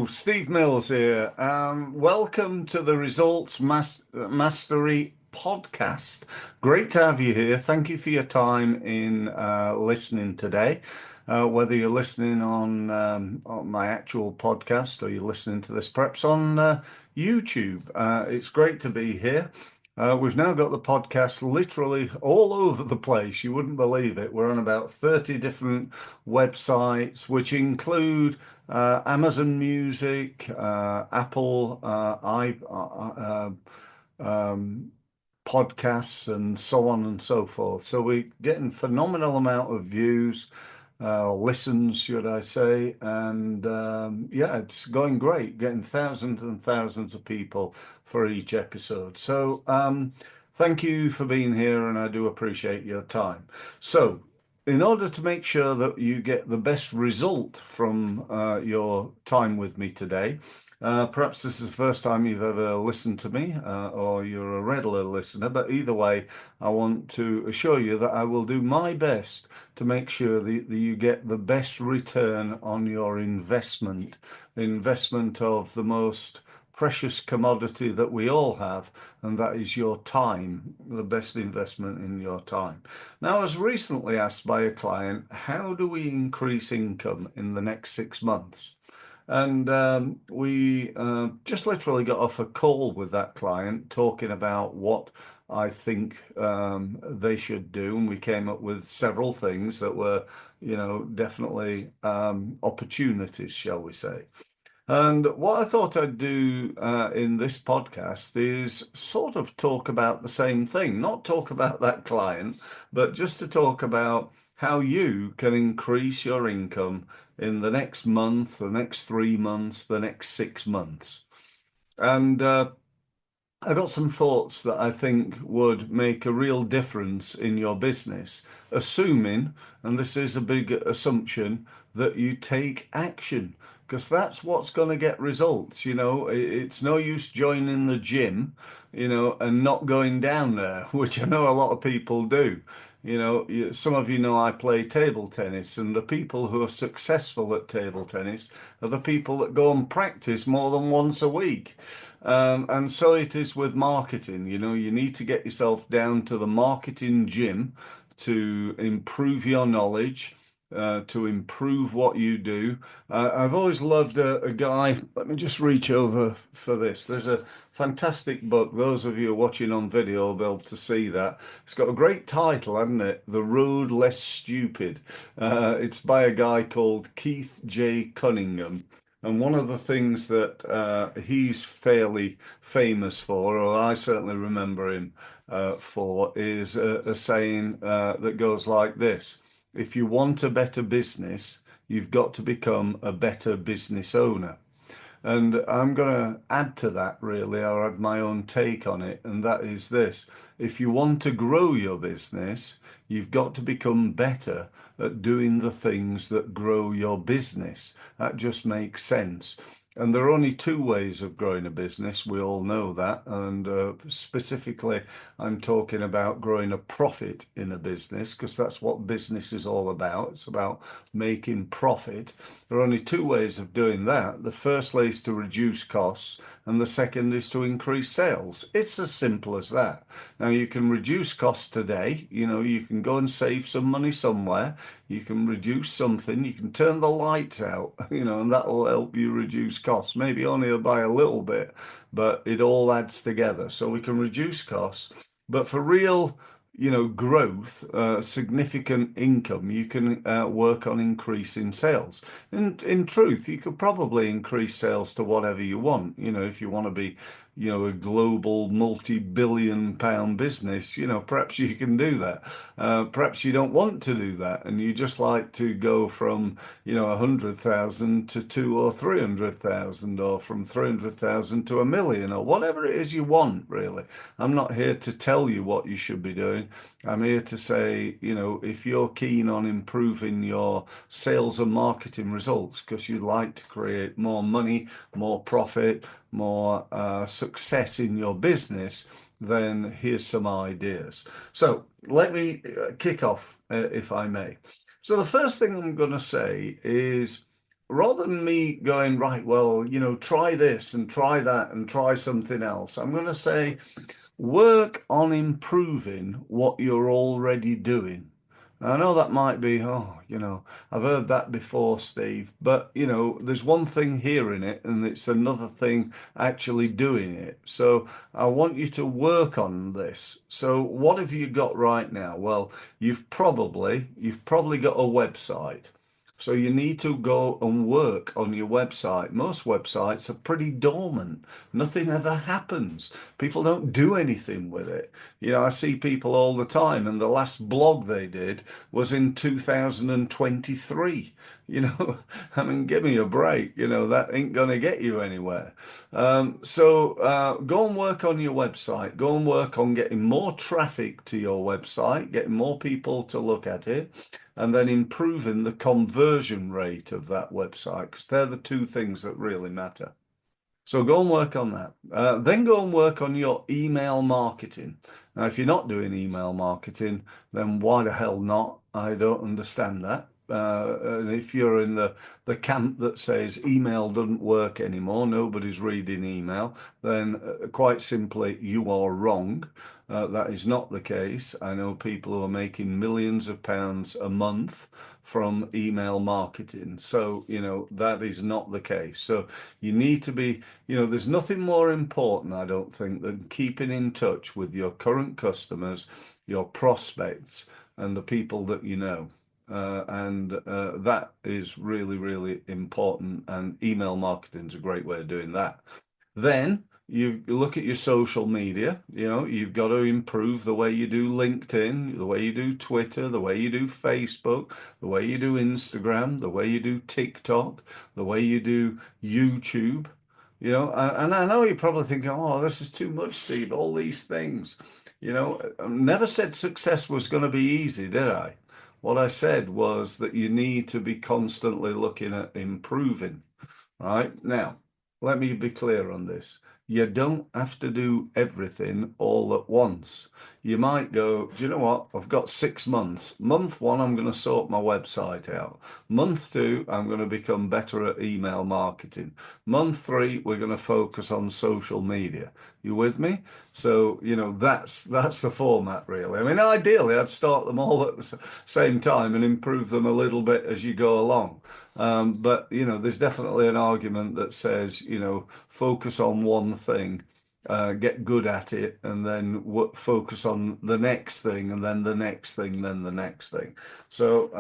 Hello, Steve Mills here. Welcome to the Mastery podcast. Great to have you here. Thank you for your time in listening today. Whether you're listening on my actual podcast or you're listening to this perhaps on YouTube, it's great to be here. We've now got the podcast literally all over the place. You wouldn't believe it. We're on about 30 different websites, which include Amazon Music, Apple podcasts, and so on and so forth. So we're getting phenomenal amount of views, listens, should I say, and yeah, it's going great, getting thousands and thousands of people for each episode. So thank you for being here, and I do appreciate your time. So in order to make sure that you get the best result from your time with me today, perhaps this is the first time you've ever listened to me, or you're a regular listener, but either way, I want to assure you that I will do my best to make sure that you get the best return on your investment of the most precious commodity that we all have, and that is your time, the best investment in your time. Now, I was recently asked by a client, how do we increase income in the next 6 months? And we just literally got off a call with that client talking about what I think they should do. And we came up with several things that were, definitely opportunities, shall we say. And what I thought I'd do in this podcast is sort of talk about the same thing, not talk about that client, but just to talk about how you can increase your income in the next month, the next 3 months, the next 6 months. And I got some thoughts that I think would make a real difference in your business, assuming, and this is a big assumption, that you take action, because that's what's going to get results. It's no use joining the gym, and not going down there, which I know a lot of people do. Some of you know I play table tennis, and the people who are successful at table tennis are the people that go and practice more than once a week. And so it is with marketing. You need to get yourself down to the marketing gym to improve your knowledge, to improve what you do. I've always loved a guy. Let me just reach over for this. There's a fantastic book. Those of you watching on video will be able to see that. It's got a great title, hasn't it? The Road Less Stupid. It's by a guy called Keith J. Cunningham. And one of the things that he's fairly famous for, or I certainly remember him for, is a saying that goes like this: if you want a better business, you've got to become a better business owner. And I'm going to add to that, really, or add my own take on it, and that is this: if you want to grow your business, you've got to become better at doing the things that grow your business. That just makes sense. And there are only two ways of growing a business. We all know that. And specifically, I'm talking about growing a profit in a business, because that's what business is all about. It's about making profit. There are only two ways of doing that. The first way is to reduce costs, and the second is to increase sales. It's as simple as that. Now, you can reduce costs today. You can go and save some money somewhere. You can reduce something. You can turn the lights out, and that'll help you reduce costs, maybe only by a little bit, but it all adds together. So we can reduce costs, but for real, growth, significant income, you can work on increasing sales. And in truth, you could probably increase sales to whatever you want. If you want to be, a global multi-billion pound business, perhaps you can do that. Perhaps you don't want to do that, and you just like to go from, 100,000 to 2 or 300,000, or from 300,000 to 1 million, or whatever it is you want, really. I'm not here to tell you what you should be doing. I'm here to say, if you're keen on improving your sales and marketing results because you'd like to create more money, more profit, more success in your business, then here's some ideas. So let me kick off, if I may. So the first thing I'm going to say is rather than me going, right, well, try this and try that and try something else, I'm going to say, work on improving what you're already doing. I know that might be, I've heard that before, Steve, but there's one thing hearing it and it's another thing actually doing it. So I want you to work on this. So what have you got right now? Well, you've probably got a website. So you need to go and work on your website. Most websites are pretty dormant. Nothing ever happens. People don't do anything with it. I see people all the time, and the last blog they did was in 2023. I mean, give me a break. That ain't going to get you anywhere. So go and work on your website. Go and work on getting more traffic to your website, getting more people to look at it, and then improving the conversion rate of that website, because they're the two things that really matter. So go and work on that. Then go and work on your email marketing. Now, if you're not doing email marketing, then why the hell not? I don't understand that. And if you're in the camp that says email doesn't work anymore, nobody's reading email, then quite simply, you are wrong. That is not the case. I know people who are making millions of pounds a month from email marketing. So, that is not the case. So you need to be, there's nothing more important, I don't think, than keeping in touch with your current customers, your prospects, and the people that you know. And that is really, really important. And email marketing is a great way of doing that. Then you look at your social media. You've got to improve the way you do LinkedIn, the way you do Twitter, the way you do Facebook, the way you do Instagram, the way you do TikTok, the way you do YouTube. And I know you're probably thinking, oh, this is too much, Steve, all these things. I never said success was going to be easy, did I? What I said was that you need to be constantly looking at improving. Right now, let me be clear on this. You don't have to do everything all at once. You might go, do you know what? I've got 6 months. Month one, I'm going to sort my website out. Month two, I'm going to become better at email marketing. Month three, we're going to focus on social media. You with me? So, that's the format really. I mean, ideally, I'd start them all at the same time and improve them a little bit as you go along. But there's definitely an argument that says, focus on one thing, get good at it, and then focus on the next thing, and then the next thing, then the next thing. So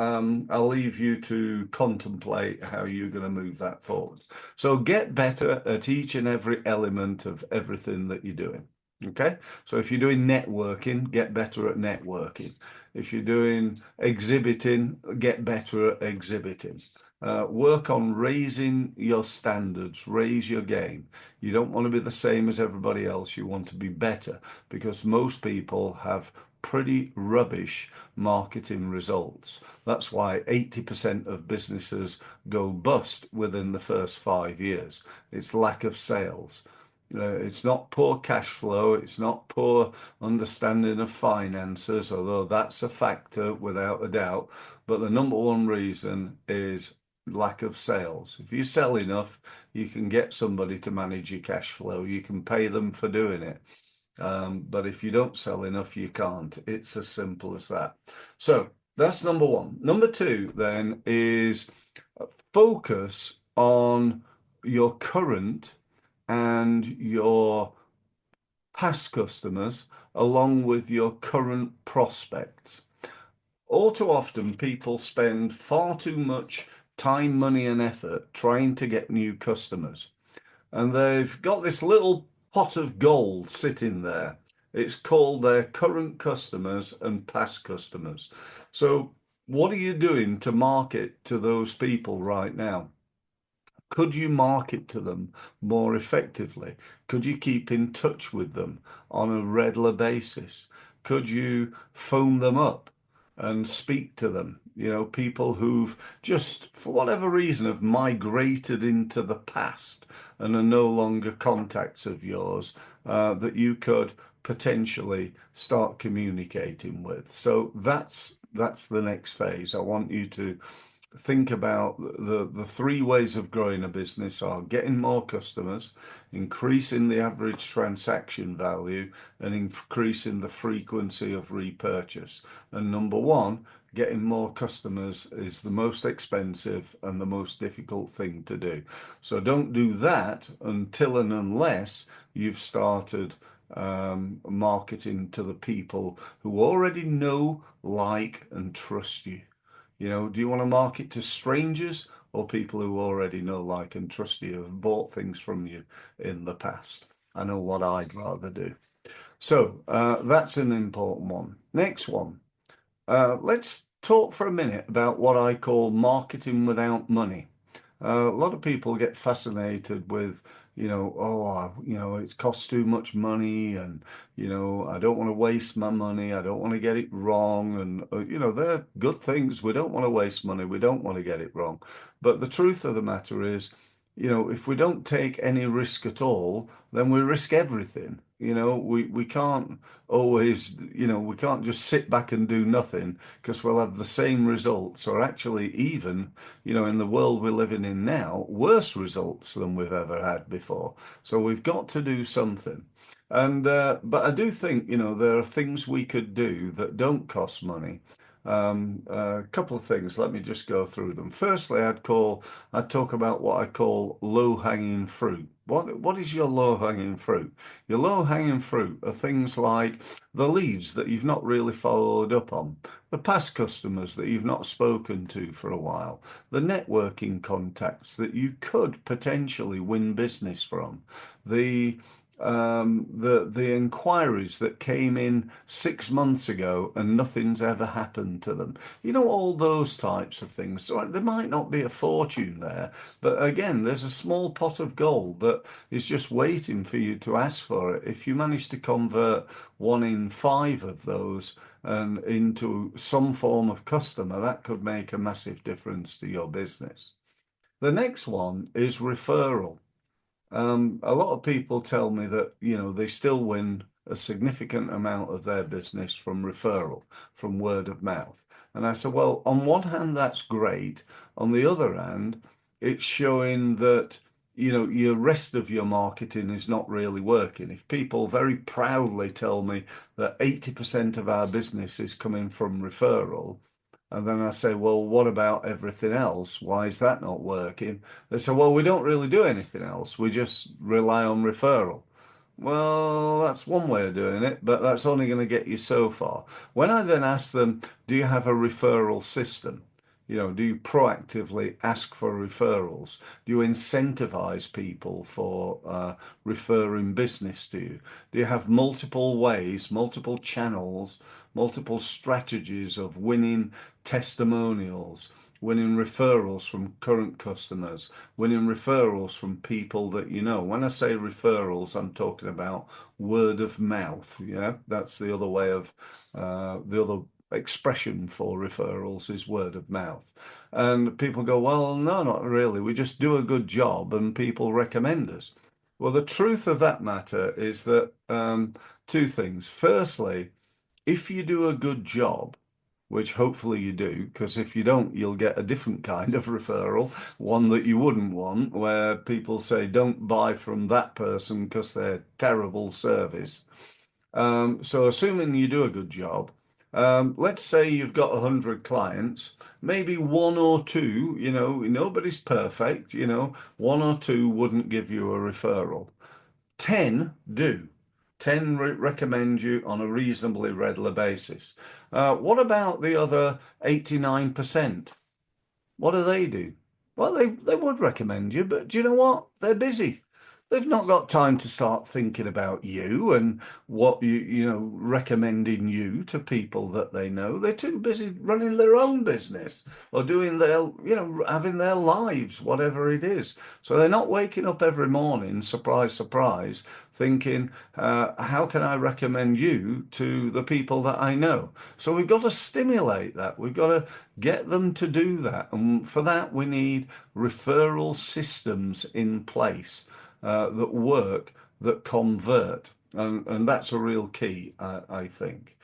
I'll leave you to contemplate how you're going to move that forward. So get better at each and every element of everything that you're doing. Okay, so if you're doing networking, get better at networking. If you're doing exhibiting, get better at exhibiting. Work on raising your standards, raise your game. You don't want to be the same as everybody else. You want to be better, because most people have pretty rubbish marketing results. That's why 80% of businesses go bust within the first 5 years. It's lack of sales. It's not poor cash flow. It's not poor understanding of finances, although that's a factor without a doubt. But the number one reason is lack of sales. If you sell enough, you can get somebody to manage your cash flow. You can pay them for doing it. But if you don't sell enough, you can't. It's as simple as that. So that's number one. Number two, then, is focus on your current and your past customers along with your current prospects. All too often, people spend far too much time, money, and effort trying to get new customers. And they've got this little pot of gold sitting there. It's called their current customers and past customers. So, what are you doing to market to those people right now? Could you market to them more effectively? Could you keep in touch with them on a regular basis? Could you phone them up and speak to them? People who've just, for whatever reason, have migrated into the past and are no longer contacts of yours, that you could potentially start communicating with. So that's the next phase. I want you to think about the three ways of growing a business are getting more customers, increasing the average transaction value, and increasing the frequency of repurchase. And number one, getting more customers is the most expensive and the most difficult thing to do. So don't do that until and unless you've started marketing to the people who already know, like, and trust you. Do you want to market to strangers or people who already know, like, and trust you, have bought things from you in the past? I know what I'd rather do. So that's an important one. Next one. Let's talk for a minute about what I call marketing without money. A lot of people get fascinated with, it costs too much money, and, I don't want to waste my money. I don't want to get it wrong. And, they're good things. We don't want to waste money. We don't want to get it wrong. But the truth of the matter is, if we don't take any risk at all, then we risk everything. We can't always, we can't just sit back and do nothing because we'll have the same results, or actually even, in the world we're living in now, worse results than we've ever had before. So we've got to do something. And but I do think, there are things we could do that don't cost money. A couple of things. Let me just go through them. Firstly, I'd talk about what I call low-hanging fruit. What is your low-hanging fruit? Your low-hanging fruit are things like the leads that you've not really followed up on, the past customers that you've not spoken to for a while, the networking contacts that you could potentially win business from, the the inquiries that came in 6 months ago and nothing's ever happened to them. All those types of things. So there might not be a fortune there, but again, there's a small pot of gold that is just waiting for you to ask for it. If you manage to convert 1 in 5 of those and into some form of customer, that could make a massive difference to your business. The next one is referral. A lot of people tell me that, they still win a significant amount of their business from referral, from word of mouth. And I said, well, on one hand, that's great. On the other hand, it's showing that, your rest of your marketing is not really working. If people very proudly tell me that 80% of our business is coming from referral, and then I say, well, what about everything else? Why is that not working? They say, well, we don't really do anything else. We just rely on referral. Well, that's one way of doing it, but that's only going to get you so far. When I then ask them, do you have a referral system? Do you proactively ask for referrals? Do you incentivize people for referring business to you? Do you have multiple ways, multiple channels, multiple strategies of winning testimonials, winning referrals from current customers, winning referrals from people that you know? When I say referrals, I'm talking about word of mouth. Yeah, that's the other way of the other expression for referrals is word of mouth. And people go, well, no, not really. We just do a good job and people recommend us. Well, the truth of that matter is that two things. Firstly, if you do a good job, which hopefully you do, because if you don't, you'll get a different kind of referral, one that you wouldn't want, where people say, don't buy from that person because they're terrible service. So assuming you do a good job, let's say you've got 100 clients, maybe one or two, nobody's perfect, one or two wouldn't give you a referral. 10 do. 10 recommend you on a reasonably regular basis. What about the other 89%? What do they do? Well, they would recommend you, but do you know what? They're busy. They've not got time to start thinking about you and what recommending you to people that they know. They're too busy running their own business or doing their, having their lives, whatever it is. So they're not waking up every morning, surprise, surprise, thinking, how can I recommend you to the people that I know? So we've got to stimulate that. We've got to get them to do that. And for that, we need referral systems in place that work, that convert. And that's a real key, I think.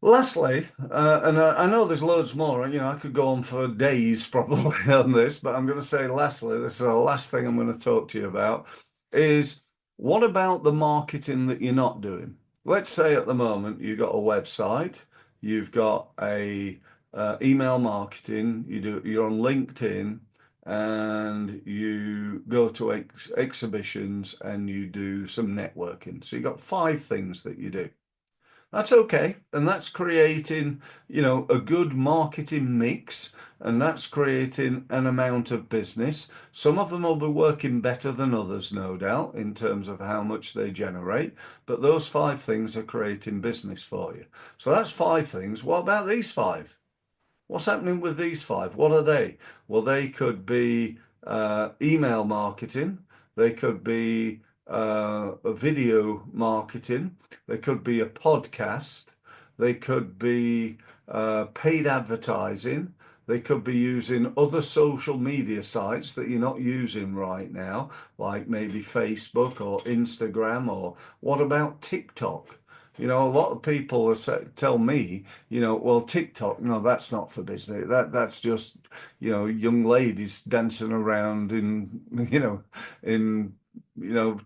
Lastly, and I know there's loads more, you know, I could go on for days probably on this, but I'm going to say lastly, this is the last thing I'm going to talk to you about, is what about the marketing that you're not doing? Let's say at the moment you've got a website, you've got a email marketing, you're on LinkedIn, and you go to exhibitions and you do some networking. So you've got five things that you do. That's okay. And that's creating, you know, a good marketing mix, and that's creating an amount of business. Some of them will be working better than others, no doubt, in terms of how much they generate. But those five things are creating business for you. So that's five things. What about these five? What's happening with these five? What are they? Well, they could be email marketing, they could be a video marketing, they could be a podcast, they could be paid advertising, they could be using other social media sites that you're not using right now, like maybe Facebook or Instagram, or what about TikTok? You know, a lot of people tell me, you know, well, TikTok, no, that's not for business. That's just, you know, young ladies dancing around in, in,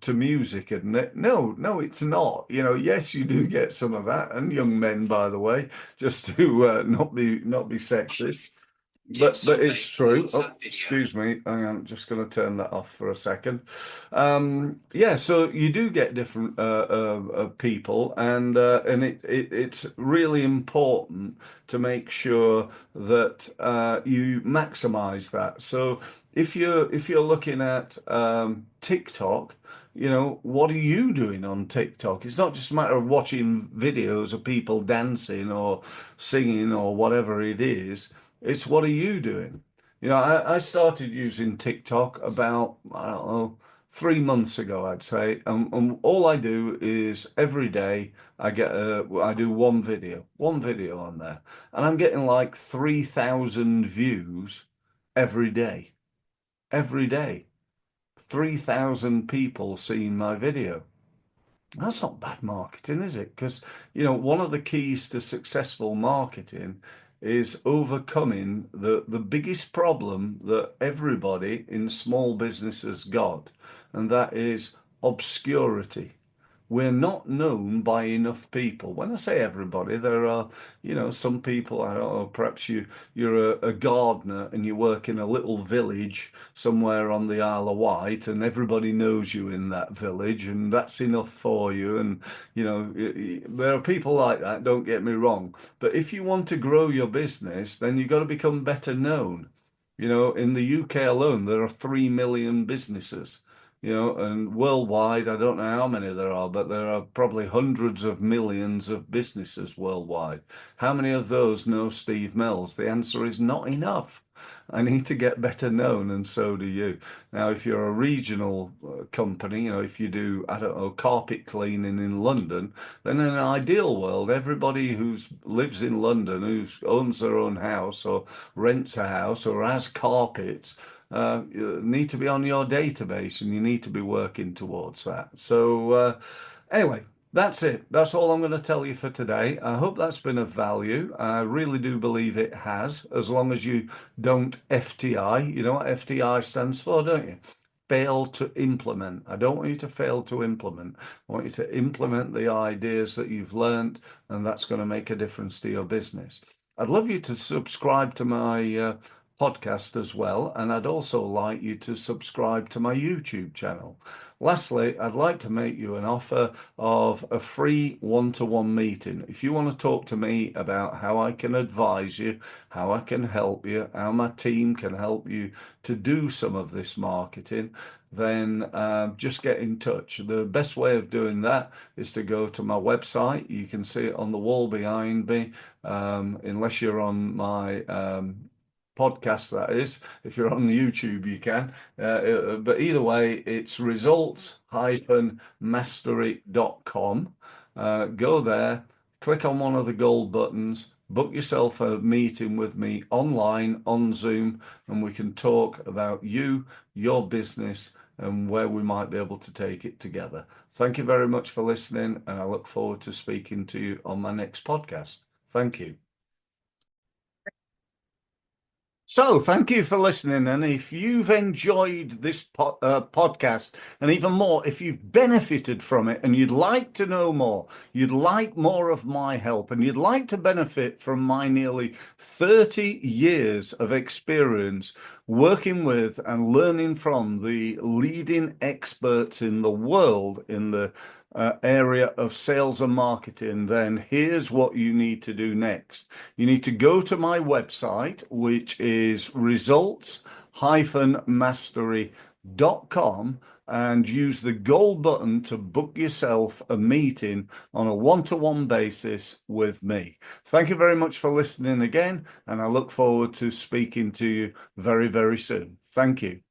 to music, and no, it's not. You know, yes, you do get some of that, and young men, by the way, just to not be sexist. But it's true. Oh, excuse me. I'm just going to turn that off for a second. Yeah, so you do get different people, and it's really important to make sure that you maximize that. So if you're looking at TikTok, you know, what are you doing on TikTok? It's not just a matter of watching videos of people dancing or singing or whatever it is. It's what are you doing? You know, I started using TikTok about, I don't know, 3 months ago, I'd say. And all I do is every day I do one video on there. And I'm getting like 3,000 views every day. Every day. 3,000 people seeing my video. That's not bad marketing, is it? Because, you know, one of the keys to successful marketing is overcoming the biggest problem that everybody in small businesses got, and that is obscurity. We're not known by enough people. When I say everybody, there are, some people, I don't know, perhaps you're a gardener and you work in a little village somewhere on the Isle of Wight, and everybody knows you in that village, and that's enough for you. And, there are people like that, don't get me wrong. But if you want to grow your business, then you've got to become better known. You know, in the UK alone, there are 3 million businesses. And worldwide, I don't know how many there are, but there are probably hundreds of millions of businesses worldwide. How many of those know Steve Mills? The answer is not enough. I need to get better known, and so do you. Now, if you're a regional company, if you do, I don't know, carpet cleaning in London, then in an ideal world, everybody who lives in London, who owns their own house or rents a house or has carpets, you need to be on your database, and you need to be working towards that. So, anyway, that's it. That's all I'm going to tell you for today. I hope that's been of value. I really do believe it has, as long as you don't FTI. You know what FTI stands for, don't you? Fail to implement. I don't want you to fail to implement. I want you to implement the ideas that you've learned, and that's going to make a difference to your business. I'd love you to subscribe to my podcast as well, and I'd also like you to subscribe to my YouTube channel. Lastly, I'd like to make you an offer of a free one-to-one meeting. If you want to talk to me about how I can advise you, how I can help you, how my team can help you to do some of this marketing, then just get in touch. The best way of doing that is to go to my website. You can see it on the wall behind me, unless you're on my podcast, that is. If you're on the YouTube, you can. But either way, it's results-mastery.com. Go there, click on one of the gold buttons, book yourself a meeting with me online on Zoom, and we can talk about you, your business, and where we might be able to take it together. Thank you very much for listening, and I look forward to speaking to you on my next podcast. Thank you. So, thank you for listening. And if you've enjoyed this podcast, and even more, if you've benefited from it and you'd like to know more, you'd like more of my help, and you'd like to benefit from my nearly 30 years of experience working with and learning from the leading experts in the world in the area of sales and marketing, then here's what you need to do next. You need to go to my website, which is results-mastery.com, and use the gold button to book yourself a meeting on a one-to-one basis with me. Thank you very much for listening again, and I look forward to speaking to you very, very soon. Thank you.